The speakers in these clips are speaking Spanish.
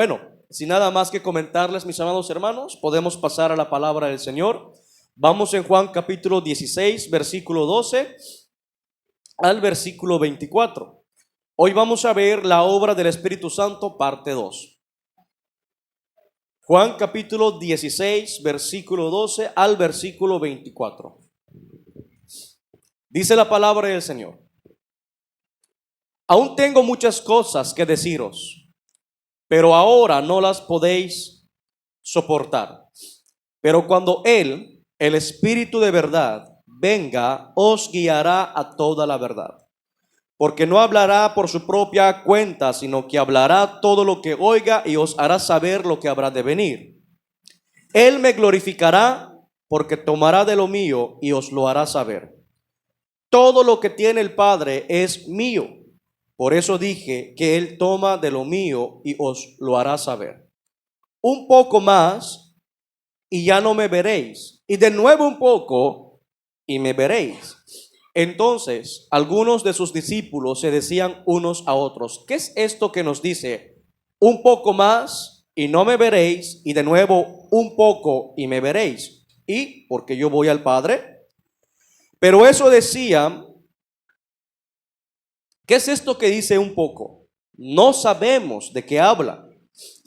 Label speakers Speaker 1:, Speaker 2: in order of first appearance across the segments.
Speaker 1: Bueno, sin nada más que comentarles, mis amados hermanos, podemos pasar a la palabra del Señor. Vamos en Juan capítulo 16, versículo 12 al versículo 24. Hoy vamos a ver la obra del Espíritu Santo, parte 2. Juan capítulo 16, versículo 12 al versículo 24. Dice la palabra del Señor: Aún tengo muchas cosas que deciros, pero ahora no las podéis soportar. Pero cuando Él, el Espíritu de verdad, venga, os guiará a toda la verdad. Porque no hablará por su propia cuenta, sino que hablará todo lo que oiga y os hará saber lo que habrá de venir. Él me glorificará, porque tomará de lo mío y os lo hará saber. Todo lo que tiene el Padre es mío. Por eso dije que Él toma de lo mío y os lo hará saber. Un poco más y ya no me veréis. Y de nuevo un poco y me veréis. Entonces algunos de sus discípulos se decían unos a otros: ¿qué es esto que nos dice? Un poco más y no me veréis, y de nuevo un poco y me veréis. ¿Y porque yo voy al Padre? Pero eso decían. ¿Qué es esto que dice un poco? No sabemos de qué habla.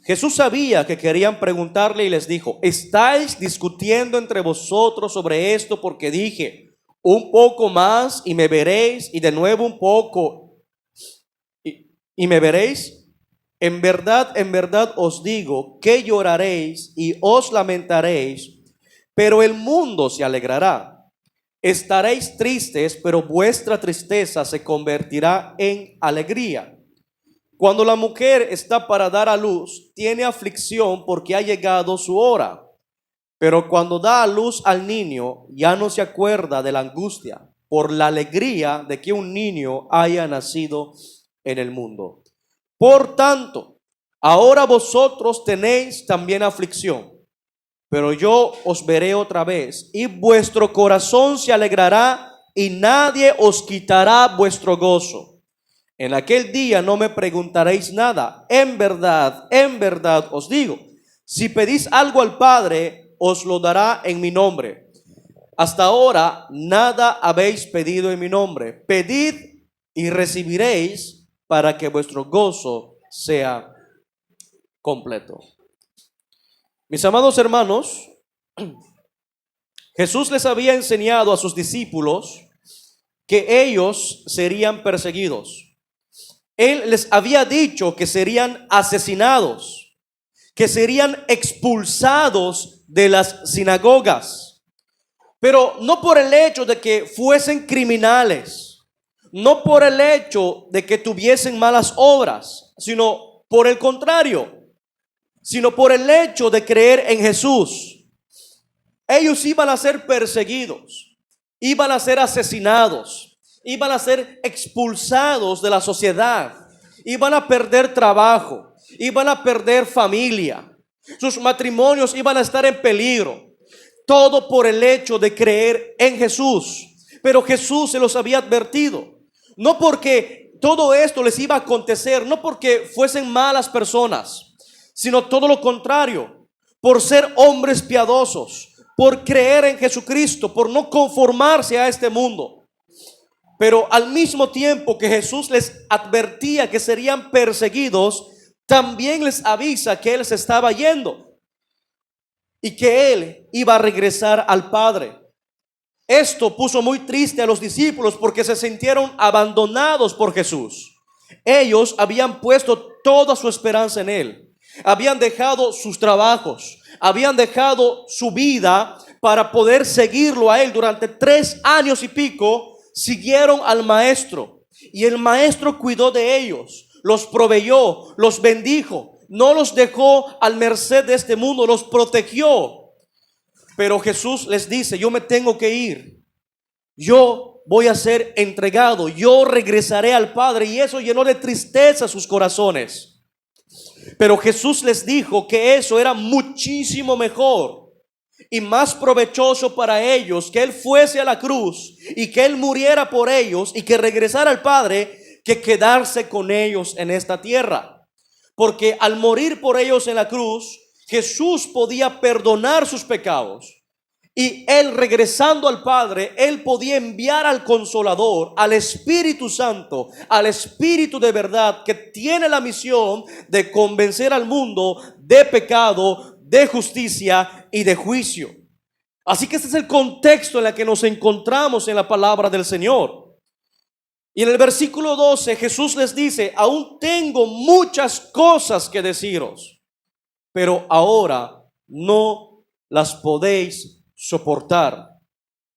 Speaker 1: Jesús sabía que querían preguntarle y les dijo: ¿estáis discutiendo entre vosotros sobre esto porque dije, un poco más y me veréis, y de nuevo un poco y me veréis? En verdad os digo que lloraréis y os lamentaréis, pero el mundo se alegrará. Estaréis tristes, pero vuestra tristeza se convertirá en alegría. Cuando la mujer está para dar a luz, tiene aflicción porque ha llegado su hora. Pero cuando da a luz al niño, ya no se acuerda de la angustia por la alegría de que un niño haya nacido en el mundo. Por tanto, ahora vosotros tenéis también aflicción, pero yo os veré otra vez, y vuestro corazón se alegrará, y nadie os quitará vuestro gozo. En aquel día no me preguntaréis nada. En verdad os digo, si pedís algo al Padre, os lo dará en mi nombre. Hasta ahora nada habéis pedido en mi nombre. Pedid y recibiréis, para que vuestro gozo sea completo. Mis amados hermanos, Jesús les había enseñado a sus discípulos que ellos serían perseguidos. Él les había dicho que serían asesinados, que serían expulsados de las sinagogas, pero no por el hecho de que fuesen criminales, no por el hecho de que tuviesen malas obras, sino por el contrario, sino por el hecho de creer en Jesús. Ellos iban a ser perseguidos, iban a ser asesinados, iban a ser expulsados de la sociedad, iban a perder trabajo, iban a perder familia, sus matrimonios iban a estar en peligro. Todo por el hecho de creer en Jesús. Pero Jesús se los había advertido, no porque todo esto les iba a acontecer, no porque fuesen malas personas, sino todo lo contrario, por ser hombres piadosos, por creer en Jesucristo, por no conformarse a este mundo. Pero al mismo tiempo que Jesús les advertía que serían perseguidos, también les avisa que Él se estaba yendo y que Él iba a regresar al Padre. Esto puso muy triste a los discípulos porque se sintieron abandonados por Jesús. Ellos habían puesto toda su esperanza en Él. Habían dejado sus trabajos, habían dejado su vida para poder seguirlo a Él. Durante 3 años y pico siguieron al Maestro, y el Maestro cuidó de ellos, los proveyó, los bendijo, no los dejó al merced de este mundo, los protegió. Pero Jesús les dice: yo me tengo que ir, yo voy a ser entregado, yo regresaré al Padre. Y eso llenó de tristeza sus corazones. Pero Jesús les dijo que eso era muchísimo mejor y más provechoso para ellos, que Él fuese a la cruz y que Él muriera por ellos y que regresara al Padre, que quedarse con ellos en esta tierra. porque al morir por ellos en la cruz, Jesús podía perdonar sus pecados. Y Él, regresando al Padre, Él podía enviar al Consolador, al Espíritu Santo, al Espíritu de verdad, que tiene la misión de convencer al mundo de pecado, de justicia y de juicio. Así que este es el contexto en el que nos encontramos en la palabra del Señor. Y en el versículo 12 Jesús les dice: aún tengo muchas cosas que deciros, pero ahora no las podéis soportar.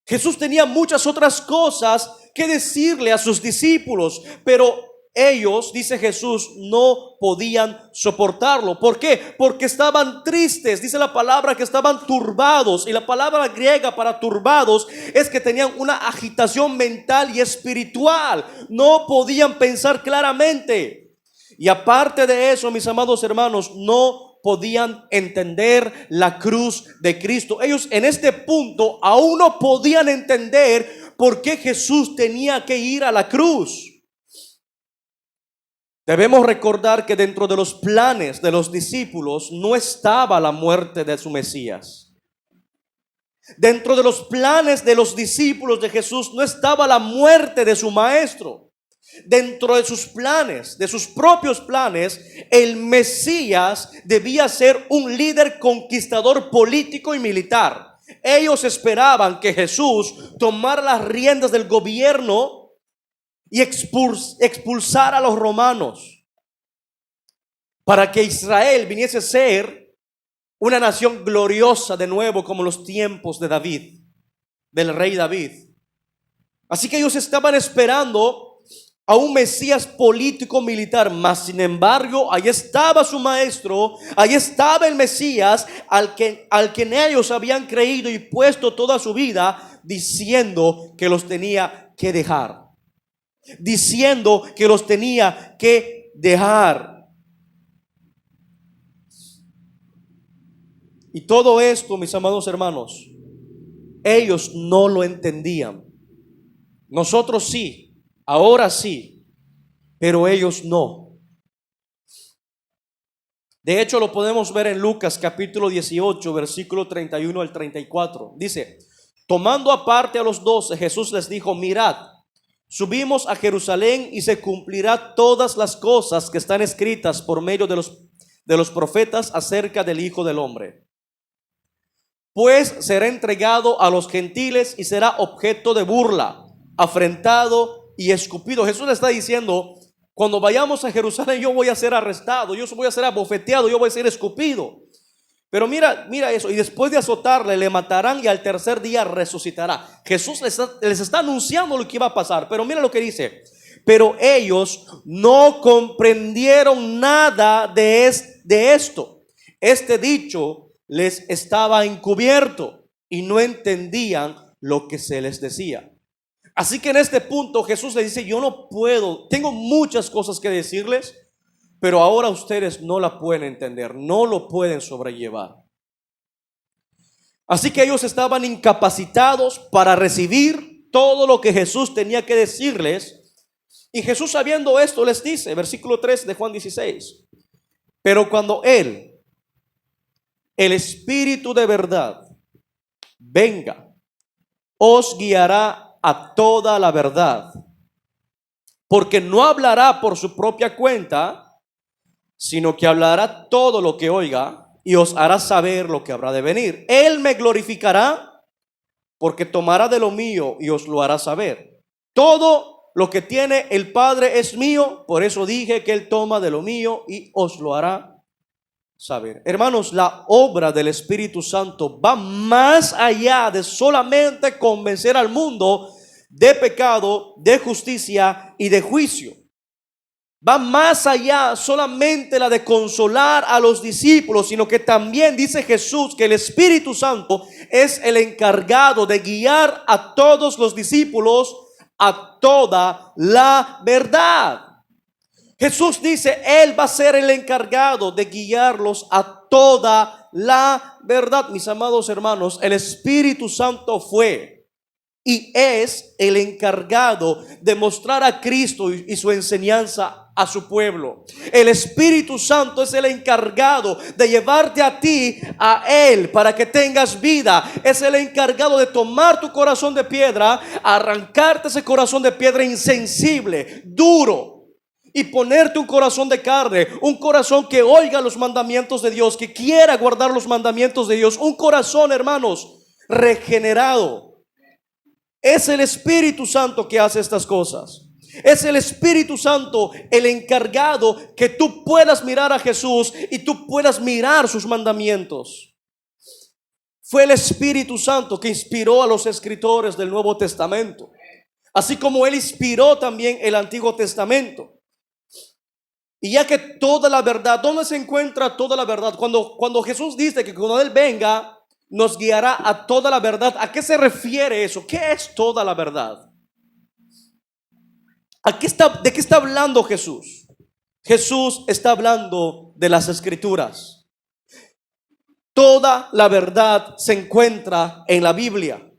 Speaker 1: Jesús tenía muchas otras cosas que decirle a sus discípulos, pero ellos, dice Jesús, no podían soportarlo. ¿Por qué? Porque estaban tristes. Dice la palabra que estaban turbados, y la palabra griega para turbados es que tenían una agitación mental y espiritual. No podían pensar claramente. Y aparte de eso, mis amados hermanos, no podían entender la cruz de Cristo. Ellos en este punto aún no podían entender por qué Jesús tenía que ir a la cruz. Debemos recordar que dentro de los planes de los discípulos no estaba la muerte de su Mesías. Dentro de los planes de los discípulos de Jesús no estaba la muerte de su maestro. Dentro de sus planes, de sus propios planes, el Mesías debía ser un líder conquistador político y militar. Ellos esperaban que Jesús tomara las riendas del gobierno y expulsara a los romanos, para que Israel viniese a ser una nación gloriosa de nuevo, como en los tiempos de David, del rey David. Así que ellos estaban esperando a un Mesías político militar, mas sin embargo, ahí estaba su maestro, ahí estaba el Mesías al que ellos habían creído y puesto toda su vida, diciendo que los tenía que dejar. Diciendo que los tenía que dejar. Y todo esto, mis amados hermanos, ellos no lo entendían. Nosotros sí. Ahora sí, pero ellos no. De hecho, lo podemos ver en Lucas capítulo 18, versículo 31 al 34. Dice: tomando aparte a los 12, Jesús les dijo: mirad, subimos a Jerusalén y se cumplirá todas las cosas que están escritas por medio de los profetas acerca del Hijo del Hombre. Pues será entregado a los gentiles y será objeto de burla, afrentado y escupido. Jesús le está diciendo: cuando vayamos a Jerusalén, yo voy a ser arrestado, yo voy a ser abofeteado, yo voy a ser escupido. Pero mira eso: y después de azotarle, le matarán y al tercer día resucitará. Jesús les está anunciando lo que iba a pasar. Pero mira lo que dice: pero ellos no comprendieron nada de esto. Este dicho les estaba encubierto y no entendían lo que se les decía. Así que en este punto Jesús le dice: yo no puedo, tengo muchas cosas que decirles, pero ahora ustedes no la pueden entender, no lo pueden sobrellevar. Así que ellos estaban incapacitados para recibir todo lo que Jesús tenía que decirles. Y Jesús, sabiendo esto, les dice, versículo 3 de Juan 16: pero cuando Él, el Espíritu de verdad, venga, os guiará a toda la verdad, porque no hablará por su propia cuenta, sino que hablará todo lo que oiga y os hará saber lo que habrá de venir. Él me glorificará, porque tomará de lo mío y os lo hará saber. Todo lo que tiene el Padre es mío, por eso dije que Él toma de lo mío y os lo hará saber. Hermanos, la obra del Espíritu Santo va más allá de solamente convencer al mundo de pecado, de justicia y de juicio. Va más allá solamente la de consolar a los discípulos, sino que también dice Jesús que el Espíritu Santo es el encargado de guiar a todos los discípulos a toda la verdad. Jesús dice: Él va a ser el encargado de guiarlos a toda la verdad. Mis amados hermanos, el Espíritu Santo fue y es el encargado de mostrar a Cristo y su enseñanza a su pueblo. El Espíritu Santo es el encargado de llevarte a ti, a Él, para que tengas vida. Es el encargado de tomar tu corazón de piedra, arrancarte ese corazón de piedra insensible, duro, y ponerte un corazón de carne, un corazón que oiga los mandamientos de Dios, que quiera guardar los mandamientos de Dios, un corazón, hermanos, regenerado. Es el Espíritu Santo que hace estas cosas. Es el Espíritu Santo el encargado que tú puedas mirar a Jesús y tú puedas mirar sus mandamientos. Fue el Espíritu Santo que inspiró a los escritores del Nuevo Testamento, así como Él inspiró también el Antiguo Testamento. Y ya que toda la verdad, ¿dónde se encuentra toda la verdad? Cuando Jesús dice que cuando Él venga nos guiará a toda la verdad, ¿a qué se refiere eso? ¿Qué es toda la verdad? ¿De qué está hablando Jesús? Jesús está hablando de las Escrituras. Toda la verdad se encuentra en la Biblia,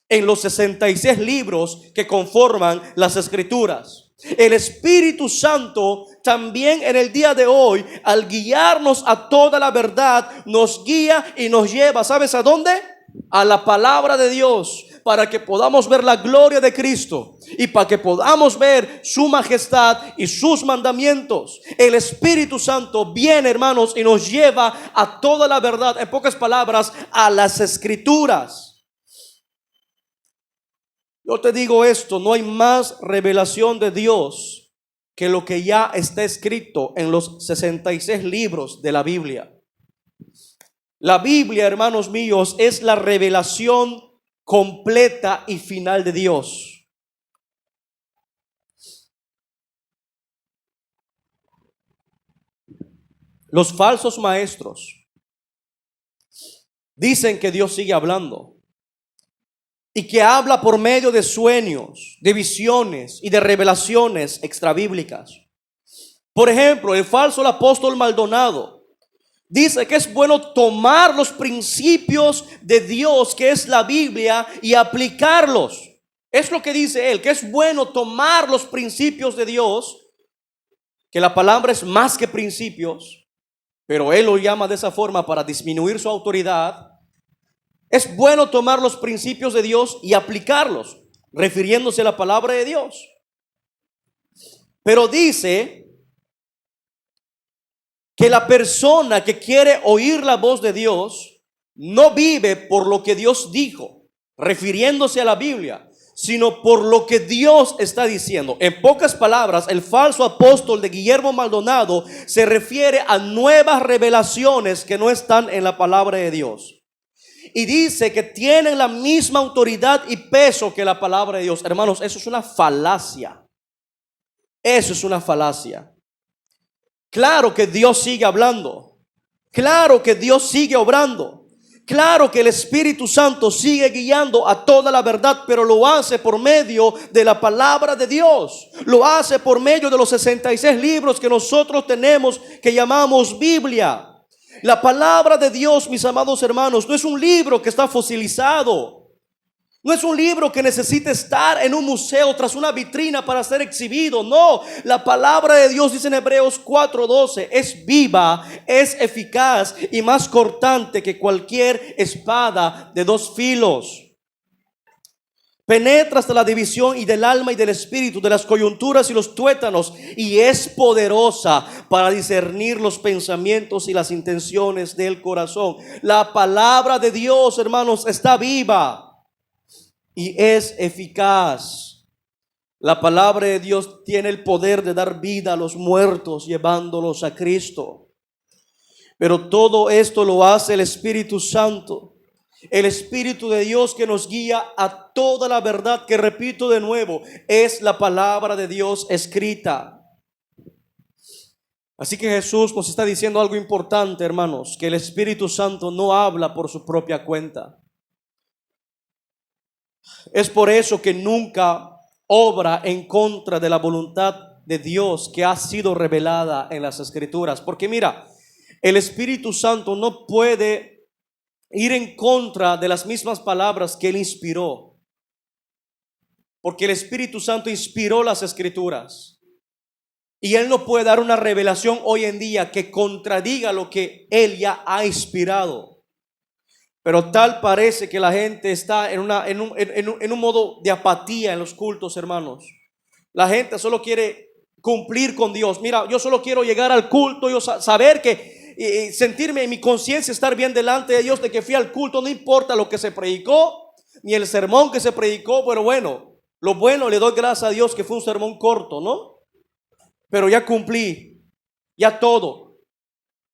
Speaker 1: en los 66 libros que conforman las Escrituras. El Espíritu Santo también en el día de hoy, al guiarnos a toda la verdad, nos guía y nos lleva, ¿sabes a dónde? A la palabra de Dios, para que podamos ver la gloria de Cristo y para que podamos ver su majestad y sus mandamientos. El Espíritu Santo viene, hermanos, y nos lleva a toda la verdad, en pocas palabras, a las Escrituras. Yo te digo esto, no hay más revelación de Dios que lo que ya está escrito en los 66 libros de la Biblia. La Biblia, hermanos míos, es la revelación completa y final de Dios. Los falsos maestros dicen que Dios sigue hablando y que habla por medio de sueños, de visiones y de revelaciones extrabíblicas. Por ejemplo, el falso apóstol Maldonado dice que es bueno tomar los principios de Dios, que es la Biblia, y aplicarlos. Es lo que dice él, que es bueno tomar los principios de Dios, que la palabra es más que principios, pero él lo llama de esa forma para disminuir su autoridad. Es bueno tomar los principios de Dios y aplicarlos, refiriéndose a la palabra de Dios. Pero dice que la persona que quiere oír la voz de Dios no vive por lo que Dios dijo, refiriéndose a la Biblia, sino por lo que Dios está diciendo. En pocas palabras, el falso apóstol de Guillermo Maldonado se refiere a nuevas revelaciones que no están en la palabra de Dios. Y dice que tienen la misma autoridad y peso que la palabra de Dios. Hermanos, eso es una falacia. Eso es una falacia. Claro que Dios sigue hablando. Claro que Dios sigue obrando. Claro que el Espíritu Santo sigue guiando a toda la verdad, pero lo hace por medio de la palabra de Dios. Lo hace por medio de los 66 libros que nosotros tenemos, que llamamos Biblia. La palabra de Dios, mis amados hermanos, no es un libro que está fosilizado. No es un libro que necesita estar en un museo tras una vitrina para ser exhibido. No, la palabra de Dios, dice en Hebreos 4:12, es viva, es eficaz y más cortante que cualquier espada de dos filos. Penetra hasta la división y del alma y del espíritu, de las coyunturas y los tuétanos, y es poderosa para discernir los pensamientos y las intenciones del corazón. La palabra de Dios, hermanos, está viva y es eficaz. La palabra de Dios tiene el poder de dar vida a los muertos, llevándolos a Cristo. Pero todo esto lo hace el Espíritu Santo, el Espíritu de Dios, que nos guía a toda la verdad, que, repito de nuevo, es la palabra de Dios escrita. Así que Jesús nos está diciendo algo importante, hermanos, que el Espíritu Santo no habla por su propia cuenta. Es por eso que nunca obra en contra de la voluntad de Dios que ha sido revelada en las Escrituras. Porque mira, el Espíritu Santo no puede ir en contra de las mismas palabras que Él inspiró, porque el Espíritu Santo inspiró las Escrituras. Y Él no puede dar una revelación hoy en día que contradiga lo que Él ya ha inspirado. Pero tal parece que la gente está en un modo de apatía en los cultos, hermanos. La gente solo quiere cumplir con Dios. Mira, yo solo quiero llegar al culto, yo saber que sentirme en mi conciencia, estar bien delante de Dios de que fui al culto, no importa lo que se predicó, ni el sermón que se predicó, pero bueno, lo bueno, le doy gracias a Dios que fue un sermón corto, ¿no? Pero ya cumplí, ya todo.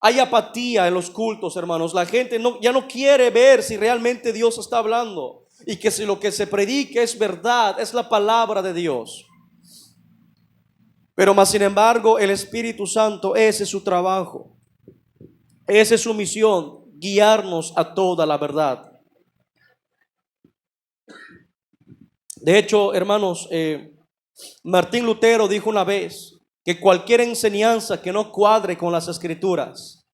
Speaker 1: Hay apatía en los cultos, hermanos. La gente ya no quiere ver si realmente Dios está hablando y que si lo que se predique es verdad, es la palabra de Dios. Pero más sin embargo, el Espíritu Santo, ese es su trabajo, esa es su misión, guiarnos a toda la verdad. De hecho, hermanos, Martín Lutero dijo una vez que cualquier enseñanza que no cuadre con las Escrituras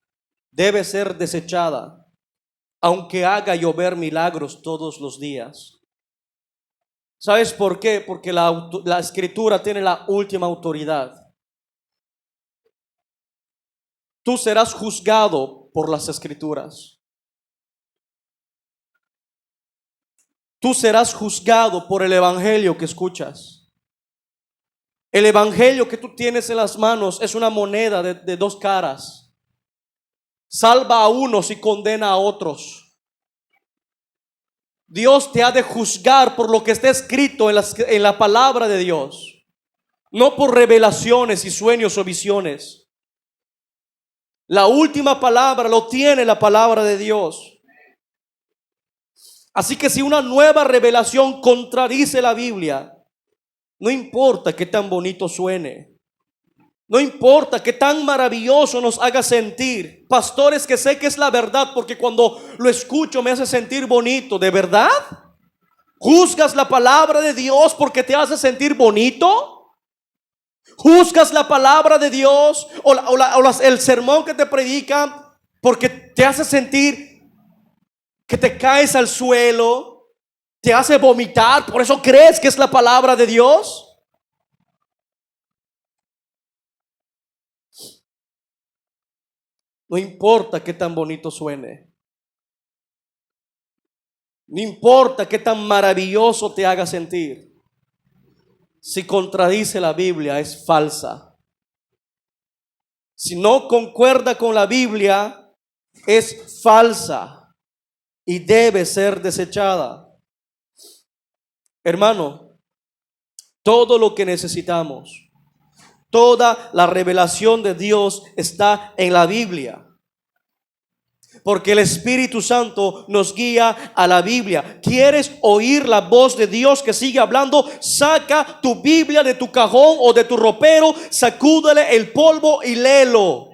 Speaker 1: debe ser desechada, aunque haga llover milagros todos los días. ¿Sabes por qué? Porque la Escritura tiene la última autoridad. Tú serás juzgado por las Escrituras. Tú serás juzgado por el evangelio que escuchas. El evangelio que tú tienes en las manos es una moneda de dos caras. Salva a unos y condena a otros. Dios te ha de juzgar por lo que está escrito en la palabra de Dios, no por revelaciones y sueños o visiones. La última palabra lo tiene la palabra de Dios. Así que si una nueva revelación contradice la Biblia, no importa qué tan bonito suene, no importa qué tan maravilloso nos haga sentir. Pastores, que sé que es la verdad porque cuando lo escucho me hace sentir bonito. ¿De verdad? ¿Juzgas la palabra de Dios porque te hace sentir bonito? ¿Juzgas la palabra de Dios el sermón que te predican porque te hace sentir que te caes al suelo? ¿Te hace vomitar? ¿Por eso crees que es la palabra de Dios? No importa qué tan bonito suene. No importa qué tan maravilloso te haga sentir. Si contradice la Biblia, es falsa. Si no concuerda con la Biblia, es falsa y debe ser desechada. Hermano, todo lo que necesitamos, toda la revelación de Dios está en la Biblia. Porque el Espíritu Santo nos guía a la Biblia. ¿Quieres oír la voz de Dios que sigue hablando? Saca tu Biblia de tu cajón o de tu ropero, sacúdele el polvo y léelo.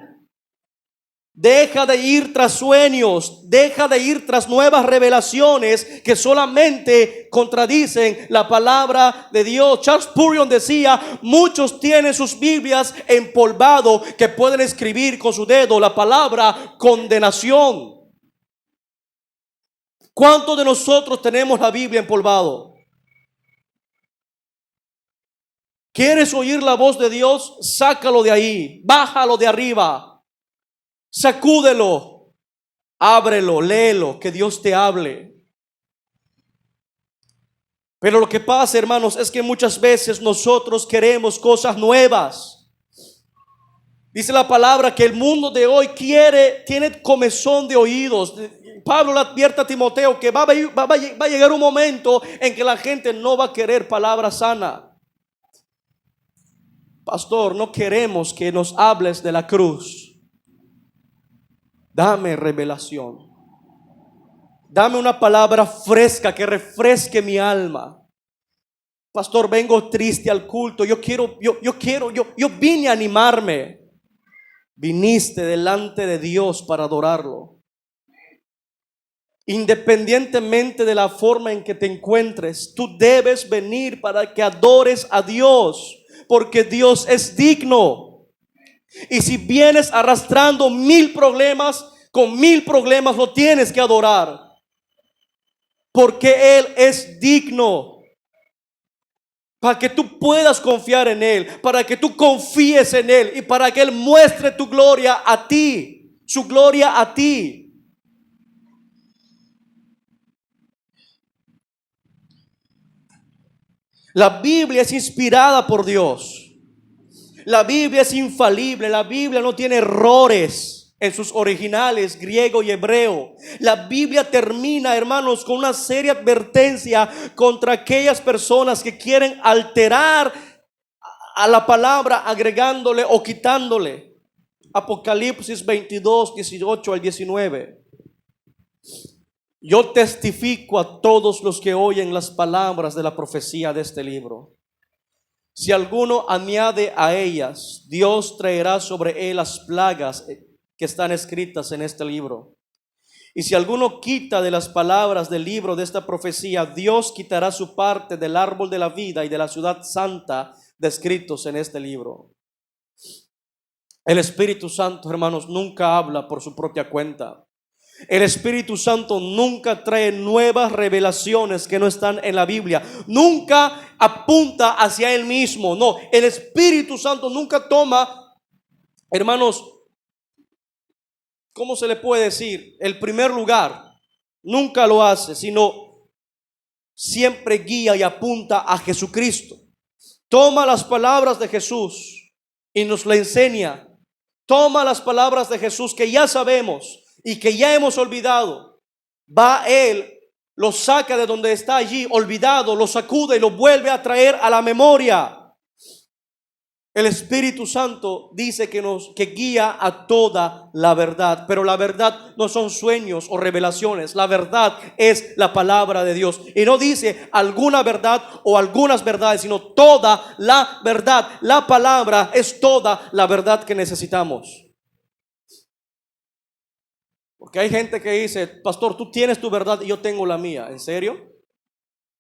Speaker 1: Deja de ir tras sueños, deja de ir tras nuevas revelaciones que solamente contradicen la palabra de Dios. Charles Spurgeon decía: muchos tienen sus Biblias empolvado que pueden escribir con su dedo la palabra condenación. ¿Cuántos de nosotros tenemos la Biblia empolvado? ¿Quieres oír la voz de Dios? Sácalo de ahí, bájalo de arriba. Sacúdelo, ábrelo, léelo, que Dios te hable. Pero lo que pasa, hermanos, es que muchas veces nosotros queremos cosas nuevas. Dice la palabra que el mundo de hoy tiene comezón de oídos. Pablo le advierte a Timoteo que va a llegar un momento en que la gente no va a querer palabra sana. Pastor, no queremos que nos hables de la cruz. Dame revelación. Dame una palabra fresca que refresque mi alma. Pastor, vengo triste al culto. Yo vine a animarme. Viniste delante de Dios para adorarlo. Independientemente de la forma en que te encuentres, tú debes venir para que adores a Dios, porque Dios es digno. Y si vienes arrastrando 1000 problemas, con 1000 problemas lo tienes que adorar, porque Él es digno. para que tú puedas confiar en Él, para que tú confíes en Él y para que Él muestre tu gloria a ti, su gloria a ti. La Biblia es inspirada por Dios. La Biblia es infalible. La Biblia no tiene errores en sus originales, griego y hebreo. La Biblia termina, hermanos, con una seria advertencia contra aquellas personas que quieren alterar a la palabra agregándole o quitándole. Apocalipsis 22, 18 al 19. Yo testifico a todos los que oyen las palabras de la profecía de este libro. Si alguno añade a ellas, Dios traerá sobre él las plagas que están escritas en este libro. Y si alguno quita de las palabras del libro de esta profecía, Dios quitará su parte del árbol de la vida y de la ciudad santa descritos en este libro. El Espíritu Santo, hermanos, nunca habla por su propia cuenta. El Espíritu Santo nunca trae nuevas revelaciones que no están en la Biblia. Nunca apunta hacia Él mismo. No, el Espíritu Santo nunca toma, hermanos, ¿cómo se le puede decir? El primer lugar. Nunca lo hace, sino siempre guía y apunta a Jesucristo. Toma las palabras de Jesús y nos la enseña. Toma las palabras de Jesús que ya sabemos y que ya hemos olvidado. Va Él, lo saca de donde está allí olvidado, lo sacude y lo vuelve a traer a la memoria. El Espíritu Santo dice que guía a toda la verdad, pero la verdad no son sueños o revelaciones. La verdad es la palabra de Dios. Y no dice alguna verdad o algunas verdades, sino toda la verdad. La palabra es toda la verdad que necesitamos. Porque hay gente que dice: pastor, tú tienes tu verdad y yo tengo la mía. ¿En serio?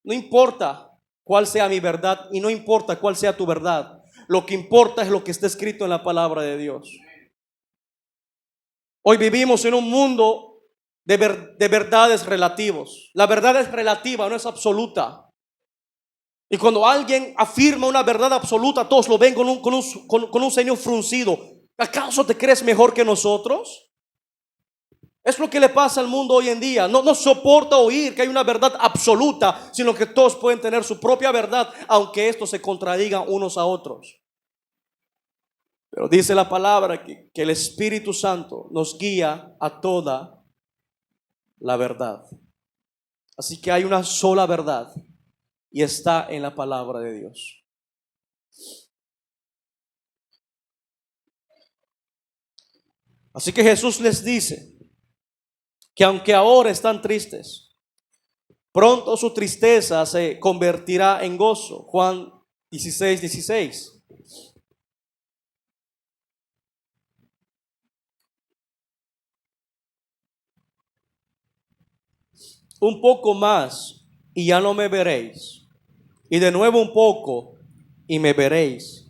Speaker 1: No importa cuál sea mi verdad y no importa cuál sea tu verdad. Lo que importa es lo que está escrito en la palabra de Dios. Hoy vivimos en un mundo de verdades relativos. La verdad es relativa, no es absoluta. Y cuando alguien afirma una verdad absoluta, todos lo ven con un ceño fruncido. ¿Acaso te crees mejor que nosotros? Es lo que le pasa al mundo hoy en día. No soporta oír que hay una verdad absoluta, sino que todos pueden tener su propia verdad, aunque estos se contradigan unos a otros. Pero dice la palabra que el Espíritu Santo nos guía a toda la verdad. Así que hay una sola verdad y está en la palabra de Dios. Así que Jesús les dice que aunque ahora están tristes, pronto su tristeza se convertirá en gozo. Juan 16, 16. Un poco más y ya no me veréis. Y de nuevo un poco y me veréis.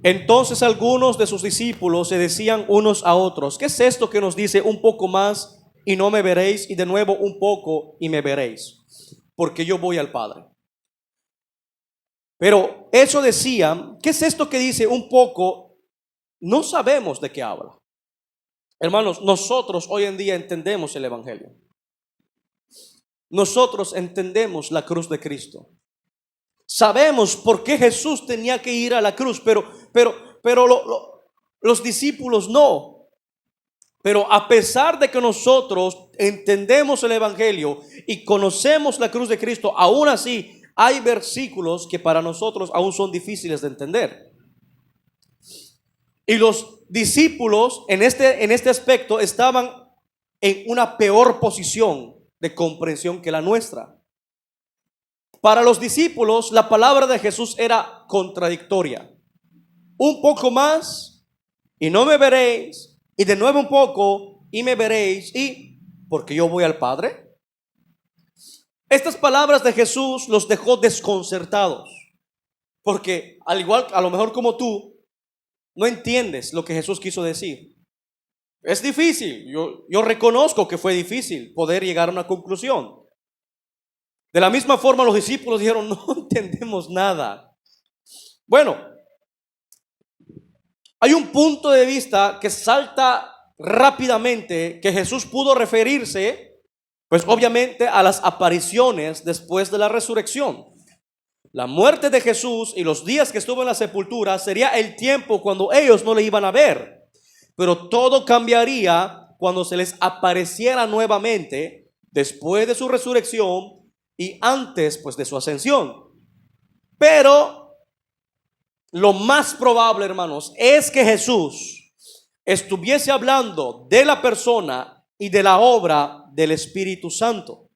Speaker 1: Entonces algunos de sus discípulos se decían unos a otros: ¿qué es esto que nos dice un poco más y no me veréis? Y de nuevo un poco y me veréis, porque yo voy al Padre. Pero eso decían: ¿qué es esto que dice un poco? No sabemos de qué habla. Hermanos, nosotros hoy en día entendemos el Evangelio. Nosotros entendemos la cruz de Cristo. Sabemos por qué Jesús tenía que ir a la cruz, pero los discípulos no. Pero a pesar de que nosotros entendemos el Evangelio y conocemos la cruz de Cristo, aún así hay versículos que para nosotros aún son difíciles de entender. Y los discípulos en este aspecto estaban en una peor posición de comprensión que la nuestra. Para los discípulos, la palabra de Jesús era contradictoria. Un poco más y no me veréis, y de nuevo un poco y me veréis, y porque yo voy al Padre. Estas palabras de Jesús los dejó desconcertados, porque al igual, a lo mejor como tú, no entiendes lo que Jesús quiso decir. Es difícil, yo reconozco que fue difícil poder llegar a una conclusión. De la misma forma los discípulos dijeron, no entendemos nada. Bueno, hay un punto de vista que salta rápidamente, que Jesús pudo referirse, pues obviamente a las apariciones después de la resurrección. La muerte de Jesús y los días que estuvo en la sepultura sería el tiempo cuando ellos no le iban a ver. Pero todo cambiaría cuando se les apareciera nuevamente después de su resurrección y antes pues de su ascensión. Pero lo más probable, hermanos, es que Jesús estuviese hablando de la persona y de la obra del Espíritu Santo.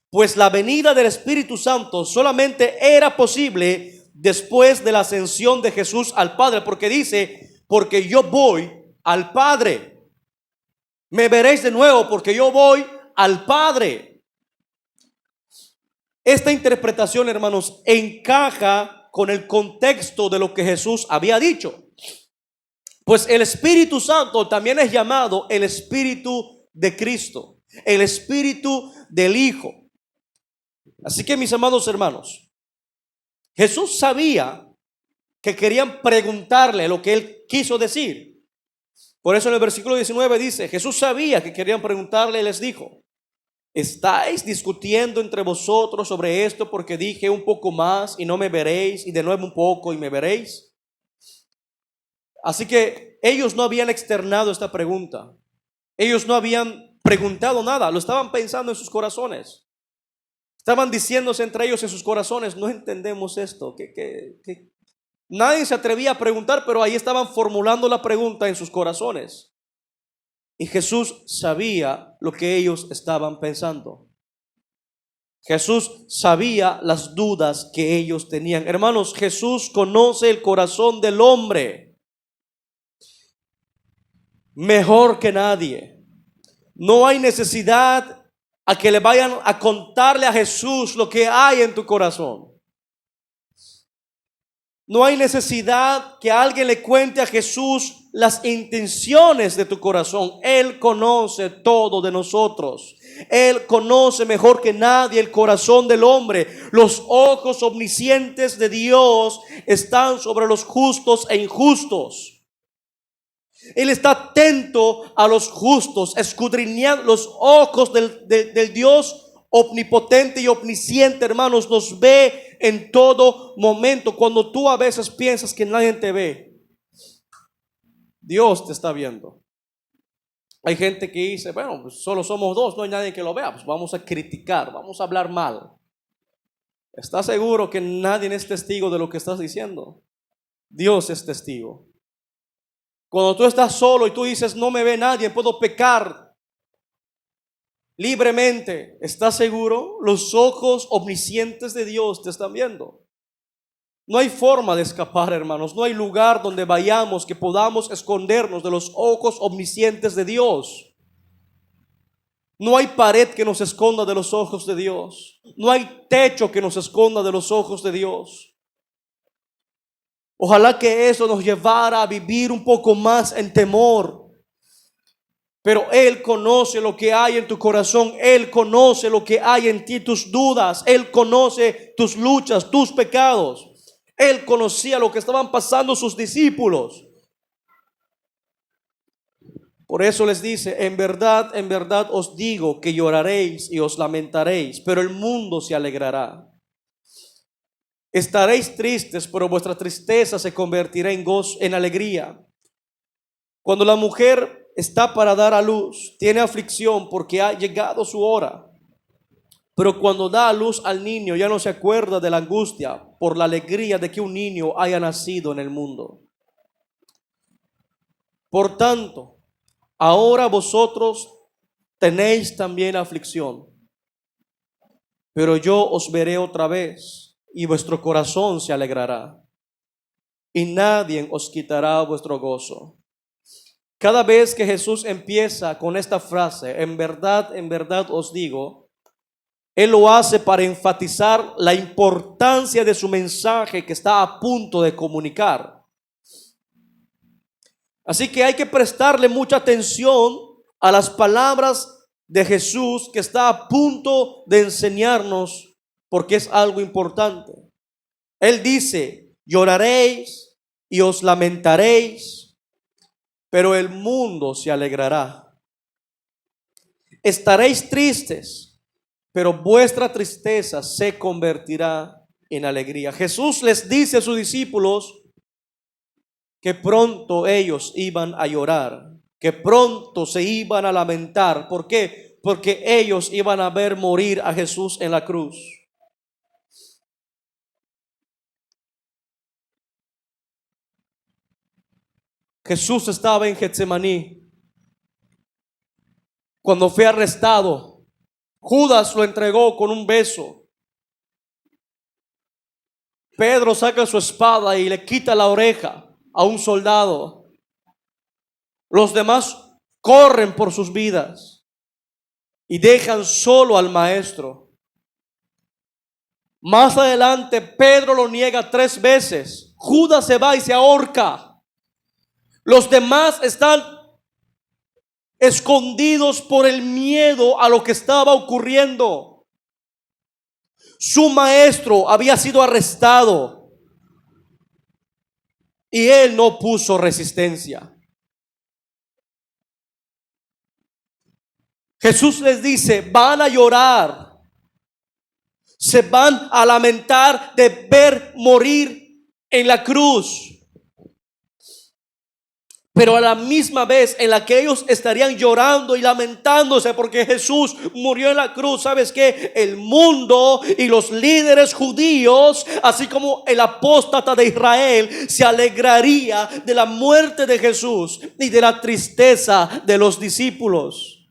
Speaker 1: Pues la venida del Espíritu Santo solamente era posible después de la ascensión de Jesús al Padre, porque dice, porque yo voy al Padre. Me veréis de nuevo porque yo voy al Padre. Esta interpretación, hermanos, encaja con el contexto de lo que Jesús había dicho. Pues el Espíritu Santo también es llamado el Espíritu de Cristo, el Espíritu del Hijo. Así que, mis amados hermanos, Jesús sabía que querían preguntarle lo que él quiso decir. Por eso en el versículo 19 dice, Jesús sabía que querían preguntarle y les dijo, ¿estáis discutiendo entre vosotros sobre esto porque dije un poco más y no me veréis, y de nuevo un poco y me veréis? Así que ellos no habían externado esta pregunta. Ellos no habían preguntado nada, lo estaban pensando en sus corazones. Estaban diciéndose entre ellos en sus corazones, no entendemos esto. Nadie se atrevía a preguntar, pero ahí estaban formulando la pregunta en sus corazones. Y Jesús sabía lo que ellos estaban pensando. Jesús sabía las dudas que ellos tenían. Hermanos, Jesús conoce el corazón del hombre mejor que nadie. No hay necesidad a que le vayan a contarle a Jesús lo que hay en tu corazón. No hay necesidad que alguien le cuente a Jesús las intenciones de tu corazón. Él conoce todo de nosotros. Él conoce mejor que nadie el corazón del hombre. Los ojos omniscientes de Dios están sobre los justos e injustos. Él está atento a los justos, escudriñando los ojos del Dios omnipotente y omnisciente, hermanos, nos ve en todo momento. Cuando tú a veces piensas que nadie te ve, Dios te está viendo. Hay gente que dice, bueno, pues solo somos dos, no hay nadie que lo vea, pues vamos a criticar, vamos a hablar mal. ¿Estás seguro que nadie es testigo de lo que estás diciendo? Dios es testigo. Cuando tú estás solo y tú dices, no me ve nadie, puedo pecar libremente, ¿estás seguro? Los ojos omniscientes de Dios te están viendo. No hay forma de escapar, hermanos. No hay lugar donde vayamos que podamos escondernos de los ojos omniscientes de Dios. No hay pared que nos esconda de los ojos de Dios. No hay techo que nos esconda de los ojos de Dios. Ojalá que eso nos llevara a vivir un poco más en temor. Pero Él conoce lo que hay en tu corazón. Él conoce lo que hay en ti, tus dudas. Él conoce tus luchas, tus pecados. Él conocía lo que estaban pasando sus discípulos. Por eso les dice, en verdad os digo que lloraréis y os lamentaréis, pero el mundo se alegrará. Estaréis tristes, pero vuestra tristeza se convertirá en gozo, en alegría. Cuando la mujer está para dar a luz, tiene aflicción porque ha llegado su hora. Pero cuando da a luz al niño, ya no se acuerda de la angustia por la alegría de que un niño haya nacido en el mundo. Por tanto, ahora vosotros tenéis también aflicción, pero yo os veré otra vez y vuestro corazón se alegrará y nadie os quitará vuestro gozo. Cada vez que Jesús empieza con esta frase, en verdad os digo, Él lo hace para enfatizar la importancia de su mensaje que está a punto de comunicar. Así que hay que prestarle mucha atención a las palabras de Jesús que está a punto de enseñarnos porque es algo importante. Él dice, lloraréis y os lamentaréis, pero el mundo se alegrará. Estaréis tristes, pero vuestra tristeza se convertirá en alegría. Jesús les dice a sus discípulos que pronto ellos iban a llorar, que pronto se iban a lamentar. ¿Por qué? Porque ellos iban a ver morir a Jesús en la cruz. Jesús estaba en Getsemaní cuando fue arrestado. Judas lo entregó con un beso. Pedro saca su espada y le quita la oreja a un soldado. Los demás corren por sus vidas y dejan solo al maestro. Más adelante Pedro lo niega 3 veces. Judas se va y se ahorca. Los demás están escondidos por el miedo a lo que estaba ocurriendo. Su maestro había sido arrestado y él no puso resistencia. Jesús les dice, van a llorar, se van a lamentar de ver morir en la cruz. Pero a la misma vez en la que ellos estarían llorando y lamentándose porque Jesús murió en la cruz, ¿sabes qué? El mundo y los líderes judíos, así como el apóstata de Israel, se alegraría de la muerte de Jesús y de la tristeza de los discípulos.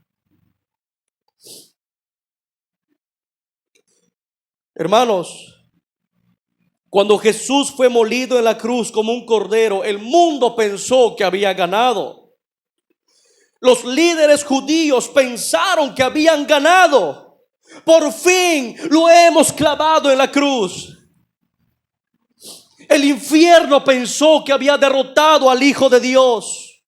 Speaker 1: Hermanos, cuando Jesús fue molido en la cruz como un cordero, el mundo pensó que había ganado. Los líderes judíos pensaron que habían ganado. Por fin lo hemos clavado en la cruz. El infierno pensó que había derrotado al Hijo de Dios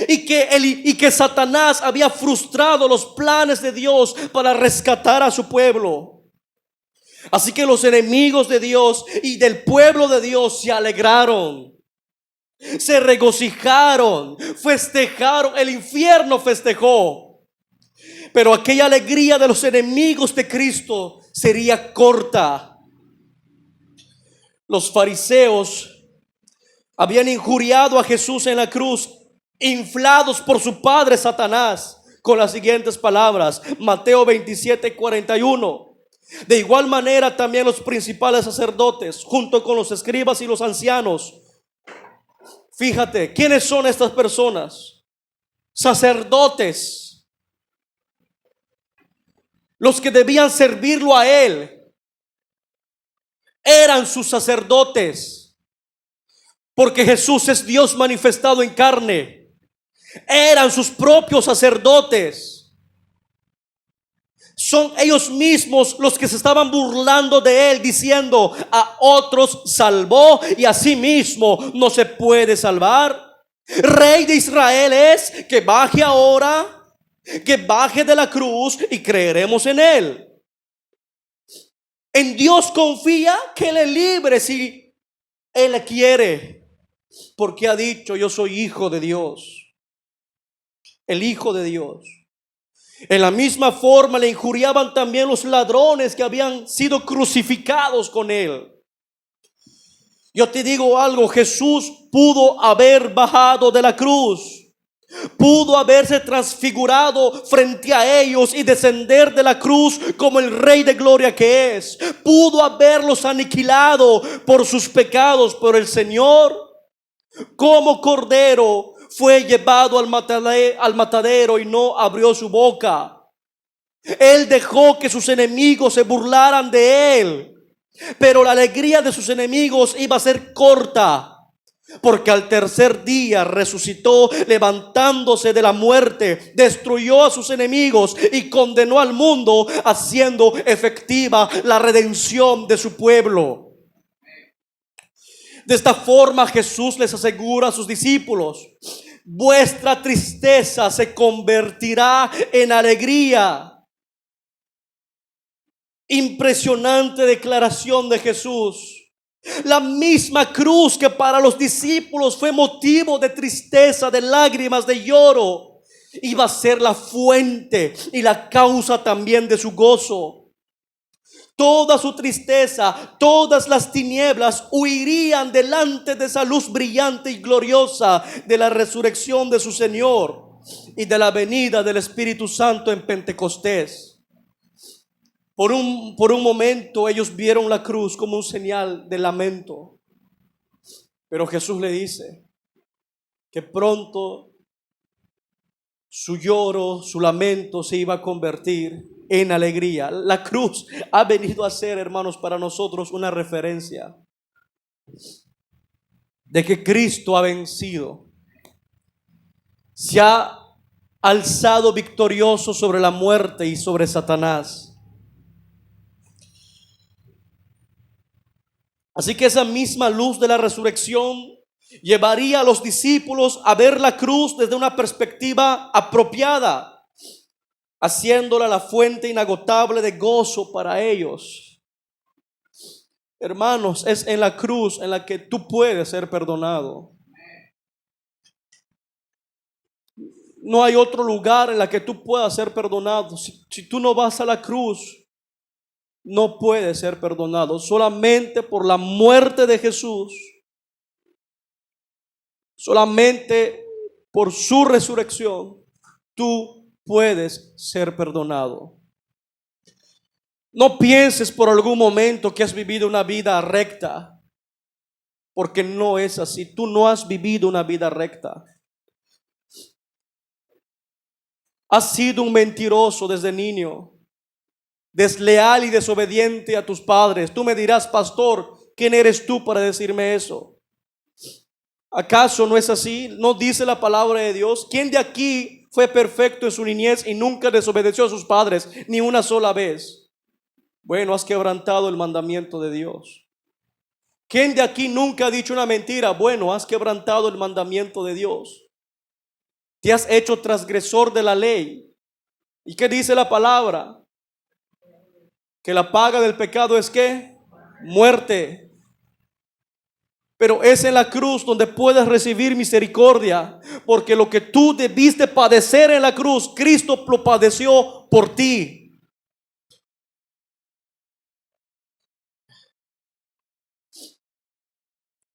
Speaker 1: y que Satanás había frustrado los planes de Dios para rescatar a su pueblo. Así que los enemigos de Dios y del pueblo de Dios se alegraron, se regocijaron, festejaron. El infierno festejó, pero aquella alegría de los enemigos de Cristo sería corta. Los fariseos habían injuriado a Jesús en la cruz, inflados por su padre Satanás, con las siguientes palabras. Mateo 27:41. De igual manera también los principales sacerdotes, junto con los escribas y los ancianos. Fíjate, ¿quiénes son estas personas? Sacerdotes, los que debían servirlo a él, eran sus sacerdotes, porque Jesús es Dios manifestado en carne. Eran sus propios sacerdotes. Son ellos mismos los que se estaban burlando de él, diciendo: a otros salvó y a sí mismo no se puede salvar. Rey de Israel es, que baje ahora, que baje de la cruz y creeremos en él. En Dios confía, que le libre si él le quiere, porque ha dicho: yo soy hijo de Dios, el Hijo de Dios. En la misma forma le injuriaban también los ladrones que habían sido crucificados con él. Yo te digo algo: Jesús pudo haber bajado de la cruz, pudo haberse transfigurado frente a ellos y descender de la cruz como el Rey de Gloria que es. Pudo haberlos aniquilado por sus pecados, pero el Señor, como cordero, fue llevado al matadero y no abrió su boca. Él dejó que sus enemigos se burlaran de él, pero la alegría de sus enemigos iba a ser corta, porque al tercer día resucitó, levantándose de la muerte, destruyó a sus enemigos y condenó al mundo, haciendo efectiva la redención de su pueblo. De esta forma Jesús les asegura a sus discípulos: vuestra tristeza se convertirá en alegría. Impresionante declaración de Jesús. La misma cruz que para los discípulos fue motivo de tristeza, de lágrimas, de lloro, iba a ser la fuente y la causa también de su gozo. Toda su tristeza, todas las tinieblas huirían delante de esa luz brillante y gloriosa de la resurrección de su Señor y de la venida del Espíritu Santo en Pentecostés. Por un momento ellos vieron la cruz como un señal de lamento. Pero Jesús le dice que pronto su lloro, su lamento se iba a convertir en alegría. La cruz ha venido a ser, hermanos, para nosotros una referencia de que Cristo ha vencido. Se ha alzado victorioso sobre la muerte y sobre Satanás. Así que esa misma luz de la resurrección llevaría a los discípulos a ver la cruz desde una perspectiva apropiada, haciéndola la fuente inagotable de gozo para ellos. Hermanos, es en la cruz en la que tú puedes ser perdonado. No hay otro lugar en la que tú puedas ser perdonado. Si tú no vas a la cruz, no puede ser perdonado. Solamente por la muerte de Jesús, solamente por su resurrección, tú puedes ser perdonado. No pienses por algún momento que has vivido una vida recta, porque no es así. Tú no has vivido una vida recta. Has sido un mentiroso desde niño, desleal y desobediente a tus padres. Tú me dirás, pastor, ¿quién eres tú para decirme eso? ¿Acaso no es así? ¿No dice la palabra de Dios? ¿Quién de aquí fue perfecto en su niñez y nunca desobedeció a sus padres ni una sola vez? Bueno, has quebrantado el mandamiento de Dios. ¿Quién de aquí nunca ha dicho una mentira? Bueno, has quebrantado el mandamiento de Dios. Te has hecho transgresor de la ley. ¿Y qué dice la palabra? Que la paga del pecado es ¿qué? Muerte. Pero es en la cruz donde puedes recibir misericordia, porque lo que tú debiste padecer en la cruz, Cristo lo padeció por ti.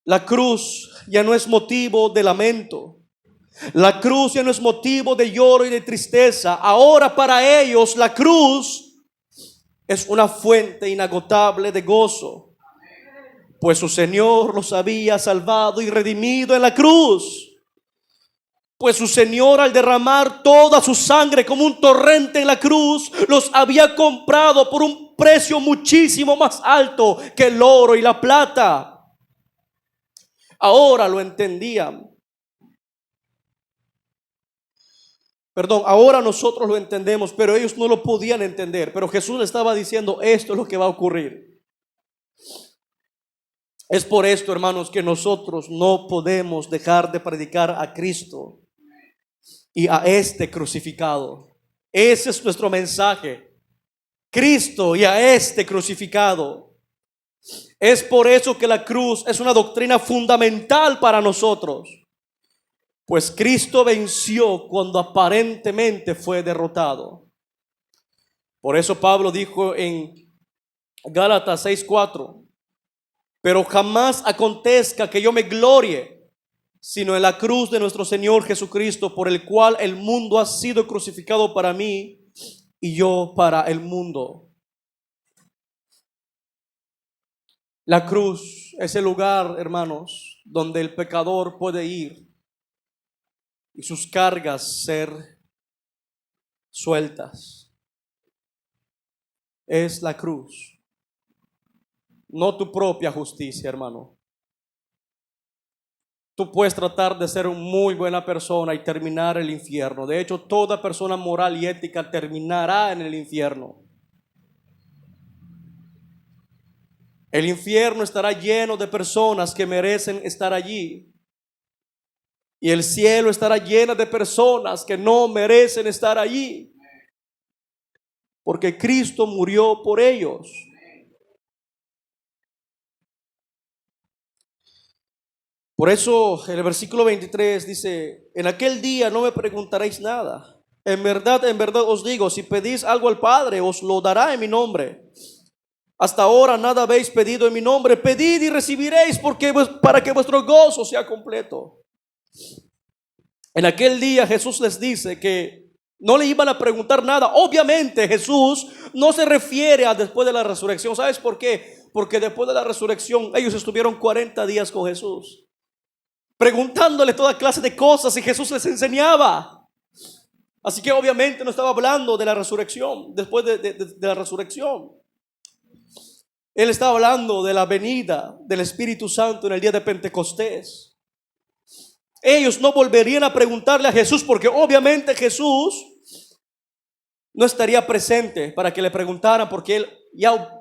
Speaker 1: La cruz ya no es motivo de lamento. La cruz ya no es motivo de lloro y de tristeza. Ahora para ellos la cruz es una fuente inagotable de gozo, pues su Señor los había salvado y redimido en la cruz. Pues su Señor, al derramar toda su sangre como un torrente en la cruz, los había comprado por un precio muchísimo más alto que el oro y la plata. Ahora lo entendían. Ahora nosotros lo entendemos, pero ellos no lo podían entender. Pero Jesús le estaba diciendo, esto es lo que va a ocurrir. Es por esto, hermanos, que nosotros no podemos dejar de predicar a Cristo y a este crucificado. Ese es nuestro mensaje. Cristo y a este crucificado. Es por eso que la cruz es una doctrina fundamental para nosotros. Pues Cristo venció cuando aparentemente fue derrotado. Por eso Pablo dijo en Gálatas 6:4, pero jamás acontezca que yo me glorie, sino en la cruz de nuestro Señor Jesucristo, por el cual el mundo ha sido crucificado para mí y yo para el mundo. La cruz es el lugar, hermanos, donde el pecador puede ir y sus cargas ser sueltas. Es la cruz, no tu propia justicia, hermano. Tú puedes tratar de ser una muy buena persona y terminar el infierno. De hecho, toda persona moral y ética terminará en el infierno. El infierno estará lleno de personas que merecen estar allí. Y el cielo estará lleno de personas que no merecen estar allí. porque Cristo murió por ellos. Por eso el versículo 23 dice: en aquel día no me preguntaréis nada. En verdad os digo, si pedís algo al Padre, os lo dará en mi nombre. Hasta ahora nada habéis pedido en mi nombre. Pedid y recibiréis, para que vuestro gozo sea completo. En aquel día Jesús les dice que no le iban a preguntar nada. Obviamente Jesús no se refiere a después de la resurrección. ¿Sabes por qué? Porque después de la resurrección ellos estuvieron 40 días con Jesús, preguntándole toda clase de cosas, y Jesús les enseñaba. Así que obviamente no estaba hablando de la resurrección, después de la resurrección. Él estaba hablando de la venida del Espíritu Santo en el día de Pentecostés. Ellos no volverían a preguntarle a Jesús, porque obviamente Jesús no estaría presente para que le preguntaran, porque Él ya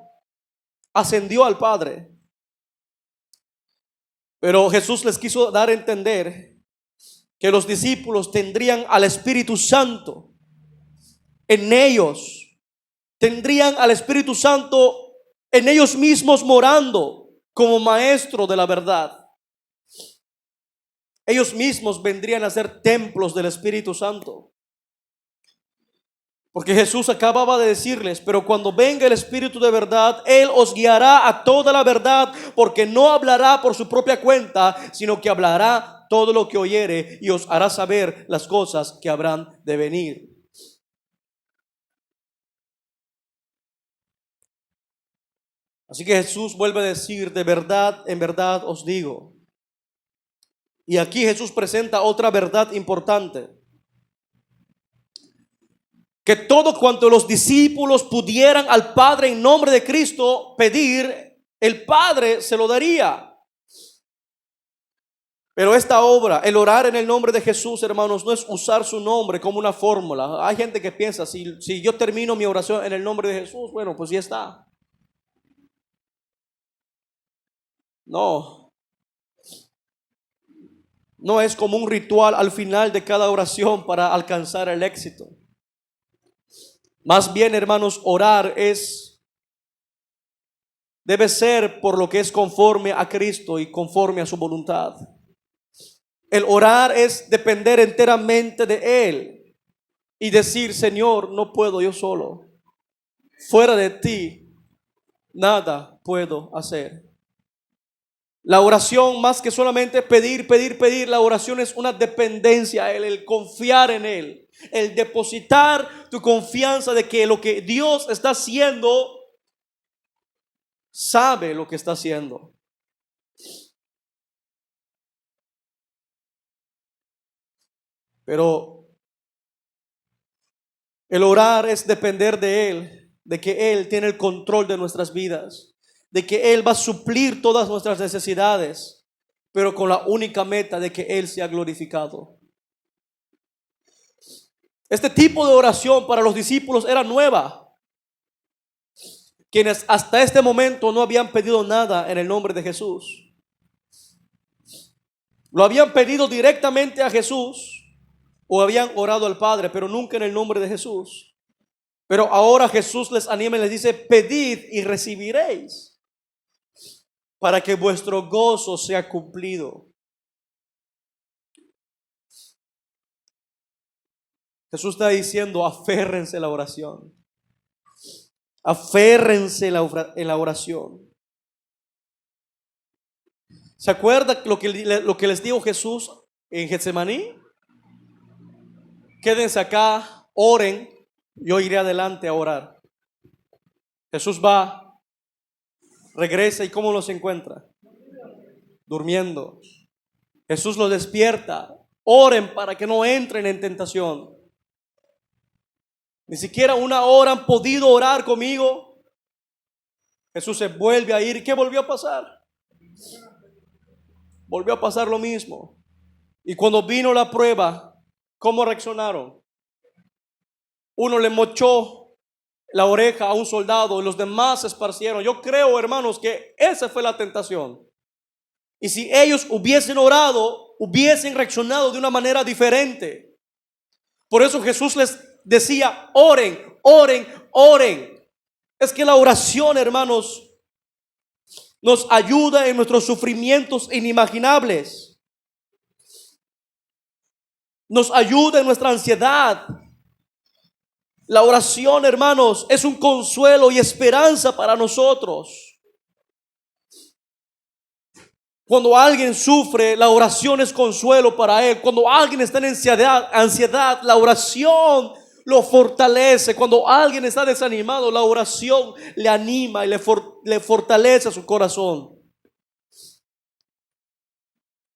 Speaker 1: ascendió al Padre. Pero Jesús les quiso dar a entender que los discípulos tendrían al Espíritu Santo en ellos. Tendrían al Espíritu Santo en ellos mismos morando como maestro de la verdad. Ellos mismos vendrían a ser templos del Espíritu Santo. Porque Jesús acababa de decirles: pero cuando venga el Espíritu de verdad, Él os guiará a toda la verdad, porque no hablará por su propia cuenta, sino que hablará todo lo que oyere y os hará saber las cosas que habrán de venir. Así que Jesús vuelve a decir: de verdad, en verdad os digo. Y aquí Jesús presenta otra verdad importante: que todo cuanto los discípulos pudieran al Padre en nombre de Cristo pedir, el Padre se lo daría. Pero esta obra, el orar en el nombre de Jesús, hermanos, no es usar su nombre como una fórmula. Hay gente que piensa: si yo termino mi oración en el nombre de Jesús, bueno, pues ya está. No es como un ritual al final de cada oración para alcanzar el éxito. Más bien, hermanos, orar debe ser por lo que es conforme a Cristo y conforme a su voluntad. El orar es depender enteramente de Él y decir: Señor, no puedo yo solo. Fuera de ti, nada puedo hacer. La oración, más que solamente pedir, la oración es una dependencia a Él, el confiar en Él, el depositar tu confianza de que lo que Dios está haciendo, sabe lo que está haciendo. Pero el orar es depender de Él, de que Él tiene el control de nuestras vidas, de que Él va a suplir todas nuestras necesidades, pero con la única meta de que Él sea glorificado. Este tipo de oración para los discípulos era nueva, quienes hasta este momento no habían pedido nada en el nombre de Jesús. Lo habían pedido directamente a Jesús o habían orado al Padre, pero nunca en el nombre de Jesús. Pero ahora Jesús les anima y les dice: pedid y recibiréis, para que vuestro gozo sea cumplido. Jesús está diciendo: aférrense la oración. Aférrense en la oración. ¿Se acuerda lo que les dijo Jesús en Getsemaní? Quédense acá, oren, yo iré adelante a orar. Jesús va, regresa, y ¿cómo los encuentra? Durmiendo. Jesús los despierta: oren para que no entren en tentación. Ni siquiera una hora han podido orar conmigo. Jesús se vuelve a ir. ¿Y qué volvió a pasar? Volvió a pasar lo mismo. Y cuando vino la prueba, ¿cómo reaccionaron? Uno le mochó la oreja a un soldado y los demás se esparcieron. Yo creo, hermanos, que esa fue la tentación. Y si ellos hubiesen orado, hubiesen reaccionado de una manera diferente. Por eso Jesús les decía: oren, oren, oren. Es que la oración, hermanos, nos ayuda en nuestros sufrimientos inimaginables. Nos ayuda en nuestra ansiedad. La oración, hermanos, es un consuelo y esperanza para nosotros. Cuando alguien sufre, la oración es consuelo para él. Cuando alguien está en ansiedad, la oración lo fortalece. Cuando alguien está desanimado, la oración le anima y le fortalece su corazón.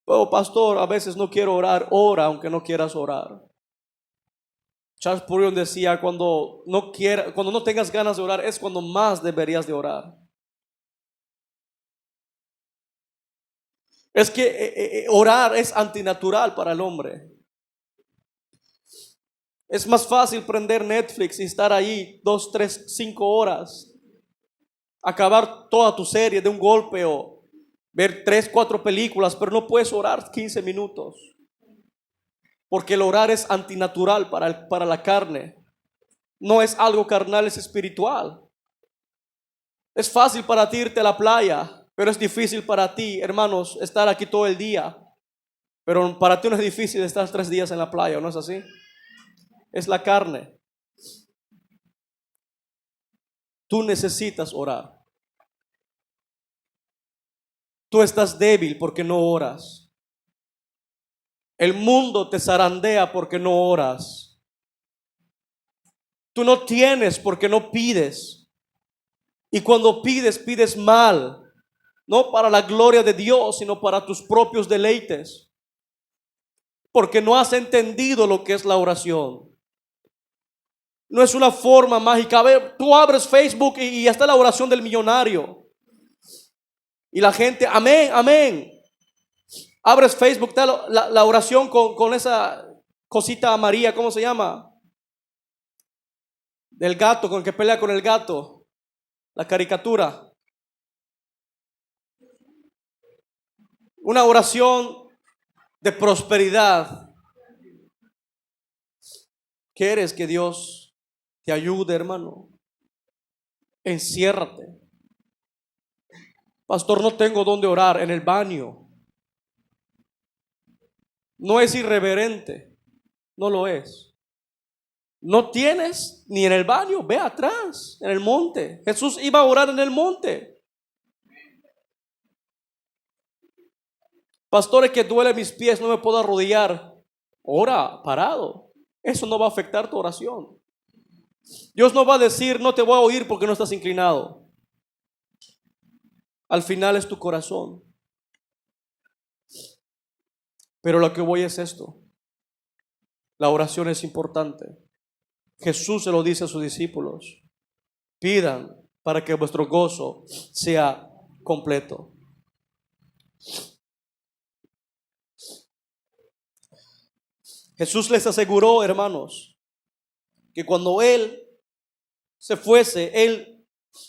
Speaker 1: Pero pastor, a veces no quiero orar. Ora aunque no quieras orar. Charles Spurgeon decía, cuando no tengas ganas de orar, es cuando más deberías de orar. Es que orar es antinatural para el hombre. Es más fácil prender Netflix y estar ahí 2, 3, 5 horas. Acabar toda tu serie de un golpe o ver 3, 4 películas, pero no puedes orar 15 minutos. Porque el orar es antinatural para la carne. No es algo carnal, es espiritual. Es fácil para ti irte a la playa, pero es difícil para ti, hermanos, estar aquí todo el día. Pero para ti no es difícil estar 3 días en la playa, ¿no es así? Es la carne. Tú necesitas orar. Tú estás débil porque no oras. El mundo te zarandea porque no oras. Tú no tienes porque no pides. Y cuando pides, pides mal. No para la gloria de Dios, sino para tus propios deleites. Porque no has entendido lo que es la oración. No es una forma mágica. A ver, tú abres Facebook y está la oración del millonario. Y la gente, amén, amén. Abres Facebook, está la oración con esa cosita amarilla, ¿cómo se llama? Del gato, con el que pelea con el gato. La caricatura. Una oración de prosperidad. ¿Quieres que Dios te ayude, hermano? Enciérrate. Pastor, no tengo dónde orar. En el baño. No es irreverente. No lo es. No tienes ni en el baño. Ve atrás, en el monte. Jesús iba a orar en el monte. Pastores, que duele mis pies, no me puedo arrodillar. Ora parado. Eso no va a afectar tu oración. Dios no va a decir, no te voy a oír porque no estás inclinado. Al final es tu corazón. Pero lo que voy es esto. La oración es importante. Jesús se lo dice a sus discípulos. Pidan para que vuestro gozo sea completo. Jesús les aseguró, hermanos, que cuando Él se fuese, Él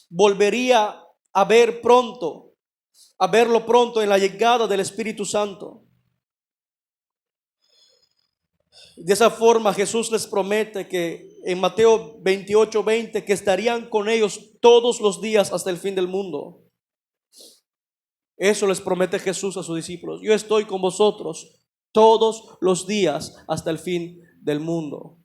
Speaker 1: volvería a verlo pronto en la llegada del Espíritu Santo. De esa forma Jesús les promete que en Mateo 28:20 que estarían con ellos todos los días hasta el fin del mundo. Eso les promete Jesús a sus discípulos. Yo estoy con vosotros todos los días hasta el fin del mundo.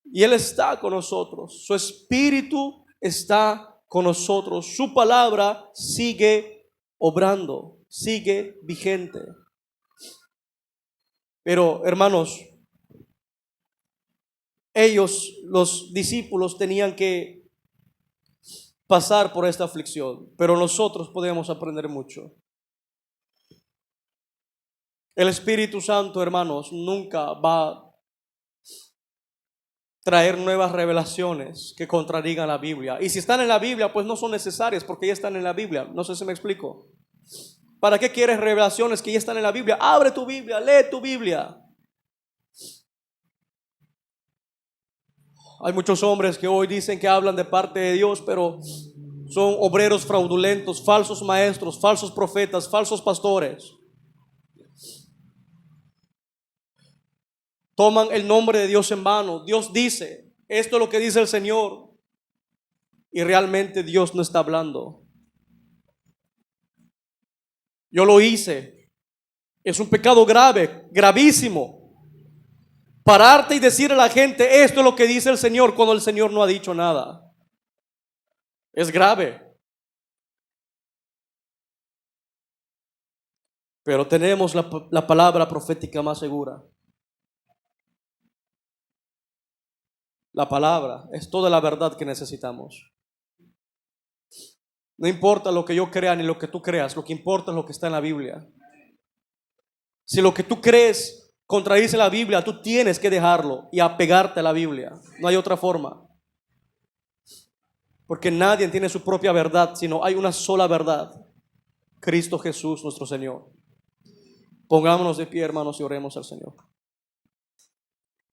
Speaker 1: Y Él está con nosotros. Su Espíritu está con nosotros. Su palabra sigue obrando, sigue vigente. Pero, hermanos, ellos, los discípulos, tenían que pasar por esta aflicción. Pero nosotros podemos aprender mucho. El Espíritu Santo, hermanos, nunca va a traer nuevas revelaciones que contradigan la Biblia. Y si están en la Biblia, pues no son necesarias porque ya están en la Biblia. No sé si me explico. ¿Para qué quieres revelaciones que ya están en la Biblia? Abre tu Biblia, lee tu Biblia. Hay muchos hombres que hoy dicen que hablan de parte de Dios, pero son obreros fraudulentos, falsos maestros, falsos profetas, falsos pastores. toman el nombre de Dios en vano. Dios dice, esto es lo que dice el Señor. Y realmente Dios no está hablando. Yo lo hice. Es un pecado grave, gravísimo. Pararte y decir a la gente, esto es lo que dice el Señor, cuando el Señor no ha dicho nada. Es grave. Pero tenemos la palabra profética más segura. La palabra es toda la verdad que necesitamos. No importa lo que yo crea ni lo que tú creas, lo que importa es lo que está en la Biblia. Si lo que tú crees contradice la Biblia, tú tienes que dejarlo y apegarte a la Biblia. No hay otra forma. Porque nadie tiene su propia verdad, sino hay una sola verdad. Cristo Jesús nuestro Señor. Pongámonos de pie, hermanos, y oremos al Señor.